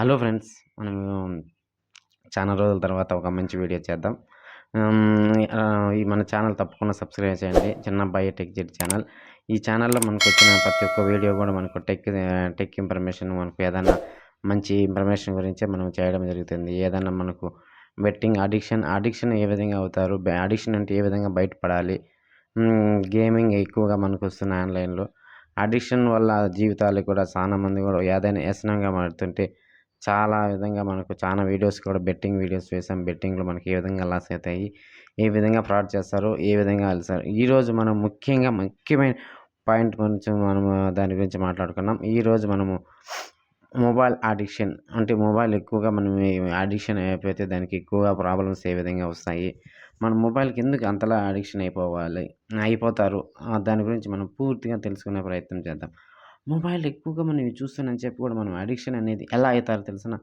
Hello friends. మనము చాలా రోజుల తర్వాత ఒక మంచి వీడియో చేద్దాం. ఈ మన ఛానల్ తప్పకుండా సబ్స్క్రైబ్ చేయండి. చిన్నబ్బాయి టెక్ జెడ్ ఛానల్. ఈ ఛానల్‌లో మనకొచ్చిన ప్రతి ఒక్క వీడియో గూడా మనకు టెక్ ఇన్ఫర్మేషన్ మనకు ఏదన్నా మంచి ఇన్ఫర్మేషన్ గురించే మనం చేయడం జరుగుతుంది. ఏదన్నా మనకు బెట్టింగ్ అడిక్షన్ ఏ విధంగా అవుతారు? అడిక్షన్ అంటే ఏ విధంగా బయటపడాలి? గేమింగ్ ఎక్కువగా మనకొస్తున్నాయి ఆన్‌లైన్‌లో. అడిక్షన్ వల్ల జీవితాలు కూడా చాలా మంది గూడా ఏదైనా వ్యసనంగా మారుతుంటే చాలా విధంగా మనకు చాలా వీడియోస్ కూడా బెట్టింగ్ వీడియోస్ చేసాం. బెట్టింగ్‌లో మనకి ఏ విధంగా లాస్ అయితాయి? ఏ విధంగా ఫ్రాడ్ చేస్తారు? ఏ విధంగా ఎళ్తారు? ఈరోజు మనం ముఖ్యమైన పాయింట్ కొంచెం మనము దాని గురించి మాట్లాడుకుందాం. ఈరోజు మనము మొబైల్ అడిక్షన్ అంటే మొబైల్ ఎక్కువగా మనం అడిక్షన్ అయిపోతే దానికి ఎక్కువగా ప్రాబ్లమ్స్ ఏ విధంగా వస్తాయి? మన మొబైల్‌కి ఎందుకు అంతలా అడిక్షన్ అయిపోతారు? దాని గురించి మనం పూర్తిగా తెలుసుకునే ప్రయత్నం చేద్దాం. మొబైల్ ఎక్కువగా మనం ఇవి చూస్తున్నామని చెప్పి కూడా మనం అడిక్షన్ అనేది ఎలా అయితారో తెలుసునా?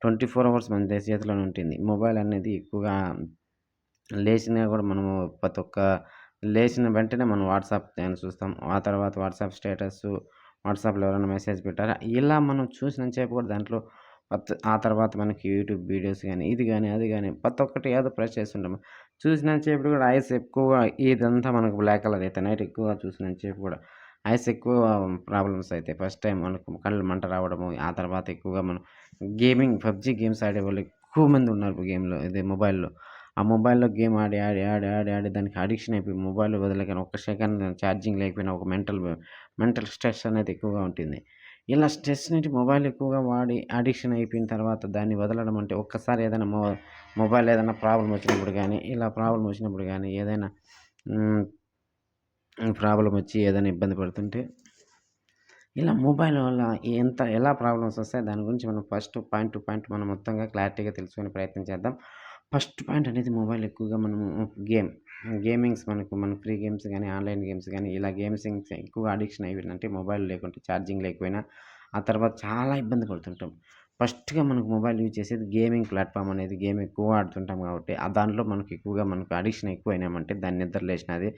24 అవర్స్ మన చేతిలోనే ఉంటుంది. మొబైల్ అనేది ఎక్కువగా లేచినా గూడా మనము ప్రతి ఒక్క లేచిన వెంటనే మనం వాట్సాప్ అని చూస్తాం. ఆ తర్వాత వాట్సాప్ స్టేటస్సు, వాట్సాప్‌లో ఎవరైనా మెసేజ్ పెట్టారా? ఇలా మనం చూసినంత సేపు కూడా దాంట్లో ఆ తర్వాత మనకి యూట్యూబ్ వీడియోస్ గాని, ఇది గాని, అది గాని ప్రతి ఒక్కటి ఏదో ప్రెస్ చేస్తుంటాము. చూసినంత సేపు కూడా ఐస్ ఎక్కువగా ఇదంతా మనకు బ్లాక్ కలర్ అయితే నైట్ ఎక్కువగా చూసినంత సేపు కూడా ఐస్ ఎక్కువ ప్రాబ్లమ్స్ అయితాయి. ఫస్ట్ టైమ్ మనకు కళ్ళు మంట రావడము, ఆ తర్వాత ఎక్కువగా మనం పబ్‌జీ గేమ్స్ ఆడేవాళ్ళు ఎక్కువ మంది ఉన్నారు మొబైల్‌లో. ఆ మొబైల్‌లో గేమ్ ఆడి దానికి అడిక్షన్ అయిపోయి మొబైల్ వదలగానే ఒక్క సెకండ్ ఛార్జింగ్ లేకపోయినా ఒక మెంటల్ స్ట్రెస్ అనేది ఎక్కువగా ఉంటుంది. ఇలా స్ట్రెస్ నుంచి మొబైల్ ఎక్కువగా వాడి అడిక్షన్ అయిపోయిన తర్వాత దాన్ని వదలడం అంటే ఒక్కసారి ఏదైనా మొబైల్ ఏదైనా ప్రాబ్లమ్ వచ్చినప్పుడు గానీ, ఇలా ప్రాబ్లమ్ వచ్చినప్పుడు గానీ ఏదైనా హ్మ్. ప్రాబ్లమ్ వచ్చి ఏదైనా ఇబ్బంది పడుతుంటే ఇలా మొబైల్ వల్ల ఎలా ప్రాబ్లమ్స్ వస్తాయి దాని గురించి మనం ఫస్ట్ పాయింట్ టు పాయింట్ మనం మొత్తంగా క్లారిటీగా తెలుసుకునే ప్రయత్నం చేద్దాం. ఫస్ట్ పాయింట్ అనేది మొబైల్ ఎక్కువగా మనము గేమింగ్స్ మన ఫ్రీ గేమ్స్ గానీ, ఆన్‌లైన్ గేమ్స్ గానీ ఇలా ఎక్కువగా అడిక్షన్ అయిపోయిందంటే మొబైల్ లేకుంటే ఛార్జింగ్ లేకపోయినా ఆ తర్వాత చాలా ఇబ్బంది పడుతుంటాం. ఫస్ట్‌గా మనకు మొబైల్ యూజ్ చేసేది గేమింగ్ ప్లాట్‌ఫార్మ్ అనేది గేమ్ ఎక్కువ ఆడుతుంటాం కాబట్టి దాంట్లో మనకు అడిక్షన్ ఎక్కువైనామంటే దాన్ని నిద్ర లేచినా అది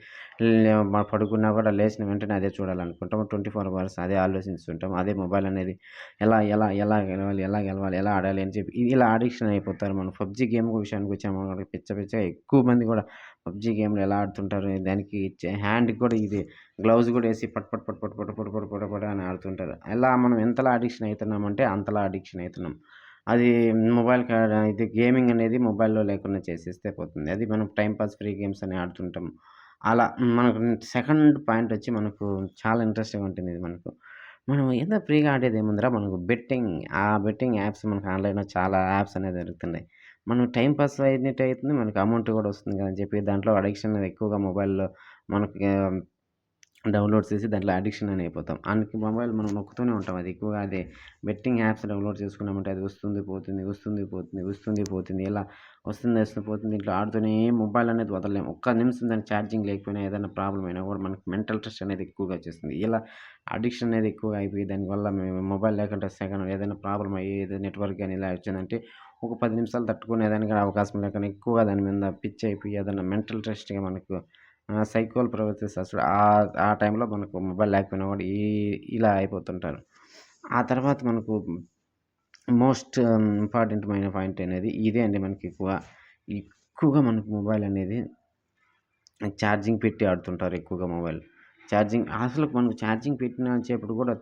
పడుకున్నా కూడా లేచిన వెంటనే అదే చూడాలనుకుంటాం. 24 అవర్స్ అదే ఆలోచిస్తుంటాం. అదే మొబైల్ అనేది ఎలా ఎలా ఎలా గెలవాలి? ఎలా గెలవాలి? ఎలా ఆడాలి? అని చెప్పి ఇలా అడిక్షన్ అయిపోతారు. మనం పబ్‌జీ గేమ్ విషయానికొచ్చామనుకోండి పిచ్చగా ఎక్కువ మంది కూడా పబ్‌జీ గేమ్‌లు ఎలా ఆడుతుంటారు? దానికి హ్యాండ్‌కి కూడా ఇది గ్లౌస్ కూడా ఏసి పట్ పట్ పట్ పట్ పట్ పట్ పట్ పట్ పట్ అని ఆడుతుంటారు. అలా మనం ఎంతలా అడిక్షన్ అయితున్నామంటే అంతలా అడిక్షన్ అయితున్నాం. అది ఇది గేమింగ్ అనేది మొబైల్‌లో లేకుండా చేసేస్తే పోతుంది. అది మనం టైమ్ పాస్ ఫ్రీ గేమ్స్ అని ఆడుతుంటాం. అలా మనకు సెకండ్ పాయింటొచ్చి మనకు చాలా ఇంట్రెస్టింగ్‌గా ఉంటుంది ఇది మనకు. మనం ఏదో ఫ్రీగా ఆడేదేముందిరా మనకు ఆ బెట్టింగ్ యాప్స్ మనకు ఆన్‌లైన్‌లో చాలా యాప్స్ అనేది దొరుకుతున్నాయి. మనం టైమ్ పాస్ అయినట్టు అయితుంది. మనకు అమౌంట్ కూడా వస్తుంది కదా! అని చెప్పి దాంట్లో అడిక్షన్ అనేది ఎక్కువగా మొబైల్‌లో మనకి డౌన్‌లోడ్ చేసి దాంట్లో అడిక్షన్ అని అయిపోతాం. మొబైల్ మనం నొక్కుతూనే ఉంటాం. అది ఎక్కువగా బెట్టింగ్ యాప్స్ డౌన్‌లోడ్ చేసుకున్నామంటే అది వస్తుంది, పోతుంది, వస్తుంది, పోతుంది, వస్తుంది, పోతుంది. ఇలా వస్తుంది, పోతుంది. దీంట్లో ఆడుతూనే మొబైల్ అనేది వదలలేము. ఒక్క నిమిషం దానికి ఛార్జింగ్ లేకపోయినా ఏదైనా ప్రాబ్లమ్ అయినా కూడా మనకు మెంటల్ స్ట్రెస్ అనేది ఎక్కువగా వచ్చేస్తుంది. ఇలా అడిక్షన్ అనేది ఎక్కువగా అయిపోయి దానివల్ల మేము మొబైల్ లేకుంటే సెకను ఏదైనా ప్రాబ్లమ్ అయ్యి ఏదో నెట్వర్క్ గాని ఇలా వచ్చిందంటే ఒక 10 నిమిషాలు తట్టుకునేదానికి కూడా అవకాశం లేకుండా ఎక్కువగా దాని మీద పిచ్చయిపోయి ఏదైనా మెంటల్ స్ట్రెస్‌గా మనకు సైకోలు ప్రవర్తిస్తారు. ఆ టైంలో మనకు మొబైల్ లేకపోయినా కూడా ఇలా అయిపోతుంటారు. ఆ తర్వాత మనకు ఇంపార్టెంట్ పాయింట్ అనేది ఇదే అండి ఎక్కువగా మనకు మొబైల్ అనేది ఛార్జింగ్ పెట్టి ఆడుతుంటారు ఎక్కువగా మొబైల్. అసలు మనకు ఛార్జింగ్ పెట్టిన సేపటి కూడా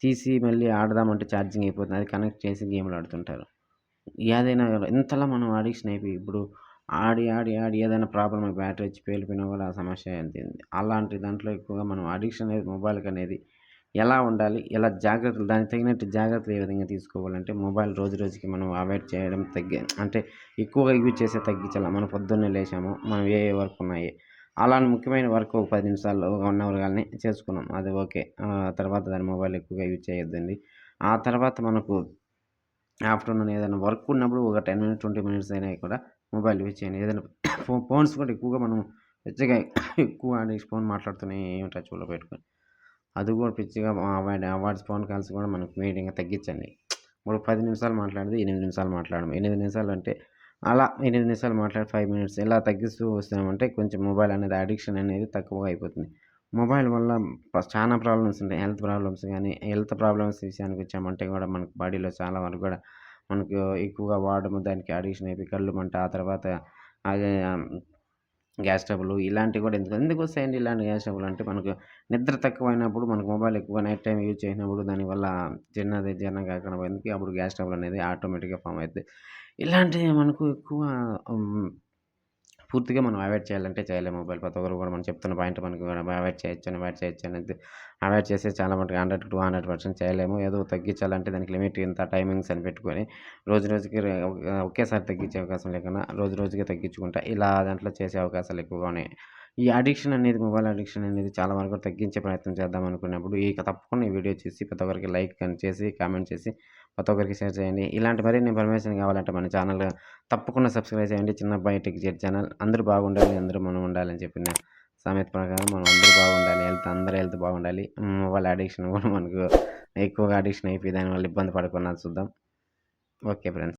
తీసి మళ్ళీ ఆడదామంటే ఛార్జింగ్ అయిపోతుంది. అది కనెక్ట్ చేసి గేమ్‌లు ఆడుతుంటారు. ఏదైనా ఇంతలా మనం అడిక్షన్ అయిపోయి ఇప్పుడు ఆడి ఏదైనా ప్రాబ్లమ్ అయ్యి బ్యాటరీ వచ్చి పేలిపోయినా కూడా ఆ సమస్య అంతేంది. అలాంటి దాంట్లో ఎక్కువగా మనం అడిక్షన్ అనేది మొబైల్‌కనేది ఎలా ఉండాలి? దానికి తగినట్టు జాగ్రత్తలు ఏ విధంగా తీసుకోవాలంటే మొబైల్ రోజు రోజుకి మనం అవాయిడ్ చేయడం అంటే ఎక్కువగా యూజ్ చేసేది తగ్గించాల. మనం పొద్దున్నే లేచాము. మనం ఏ వర్క్ ఉన్నాయి. అలాంటి ముఖ్యమైన వర్క్ ఒక 10 నిమిషాల్లో, 1 అవర్ గాని చేసుకున్నాం. అది ఓకే. తర్వాత దాన్ని మొబైల్ ఎక్కువగా యూజ్ చేయొద్దండి. ఆ తర్వాత మనకు ఆఫ్టర్‌నూన్ ఏదైనా వర్క్ ఉన్నప్పుడు ఒక 10 మినిట్స్, 20 మినిట్స్ అయినా కూడా మొబైల్ యూజ్ చేయండి. ఏదైనా ఫోన్స్ కూడా ఎక్కువగా మనం పిచ్చిగా ఎక్కువ ఫోన్ మాట్లాడుతూనే ఉంటాం చెవులో పెట్టుకొని. అది కూడా పిచ్చిగా అవాయిడ్ ఫోన్ కాల్స్ కూడా మనకు మీడియంగా తగ్గించండి. ఇప్పుడు 10 నిమిషాలు మాట్లాడేది 8 నిమిషాలు మాట్లాడడం. 8 నిమిషాలు అంటే అలా 8 నిమిషాలు మాట్లాడి 5 మినిట్స్ ఇలా తగ్గిస్తూ వస్తున్నామంటే కొంచెం మొబైల్ అనేది అడిక్షన్ అనేది తక్కువగా అయిపోతుంది. మొబైల్ వల్ల చానా ప్రాబ్లమ్స్ ఉంటాయి. హెల్త్ ప్రాబ్లమ్స్ గానీ, హెల్త్ ప్రాబ్లమ్స్ విషయానికి వచ్చామంటే గూడా మనకు బాడీలో చాలా వరకు గూడా మనకు ఎక్కువగా వాడము దానికి అడిక్షన్ అయిపోయి కళ్ళు మంట, ఆ తర్వాత అదే గ్యాస్ ట్రబులు ఇలాంటివి గూడా ఎందుకొస్తాయండి ఇలాంటి గ్యాస్ ట్రబుల్ అంటే మనకు నిద్ర తక్కువైనప్పుడు మనకు మొబైల్ ఎక్కువ నైట్ టైమ్ యూజ్ చేసినప్పుడు దానివల్ల జీర్ణం కాకుండా పోయింది. అప్పుడు గ్యాస్ ట్రబుల్ అనేది ఆటోమేటిక్‌గా ఫార్మ్ అయిద్ది. ఇలాంటివి మనకు ఎక్కువ హ్మ్. పూర్తిగా మనం అవాయిడ్ చేయాలంటే చేయలేము. మొబైల్ ప్రతి ఒక్కరు కూడా మనం చెప్తున్న పాయింట్ మనకు కూడా అవాయిడ్ చేయొచ్చు అనేది అవాయిడ్ చేసి చాలా మటుకు 100-200% చేయలేము. ఏదో తగ్గించాలంటే దానికి లిమిట్ ఇంత టైమింగ్స్ అని పెట్టుకొని రోజు రోజుకి ఒకేసారి తగ్గించే అవకాశం లేకుండా రోజు రోజుకి తగ్గించుకుంటా ఇలా దాంట్లో చేసే అవకాశాలు ఎక్కువగా ఉన్నాయి. ఈ అడిక్షన్ అనేది మొబైల్ అడిక్షన్ అనేది చాలా వరకు తగ్గించే ప్రయత్నం చేద్దాం అనుకున్నప్పుడు ఇక తప్పకుండా ఈ వీడియో చూసి ప్రతి ఒక్కరికి లైక్ అని చేసి, కామెంట్ చేసి ప్రతి ఒక్కరికి షేర్ చేయండి. ఇలాంటి మరిన్ని ఇన్ఫర్మేషన్ కావాలంటే మన ఛానల్ తప్పకుండా సబ్స్క్రైబ్ చేయండి. చిన్న అబ్బాయి టెక్ జెడ్ ఛానల్. అందరూ బాగుండాలి, అందరూ మనం ఉండాలని చెప్పిన సామెత ప్రకారం మనం అందరూ బాగుండాలి. అందరి హెల్త్ బాగుండాలి. మొబైల్ అడిక్షన్ కూడా మనకు ఎక్కువగా అడిక్షన్ అయిపోయి దానివల్ల ఇబ్బంది పడకుండా చూద్దాం. Okay friends.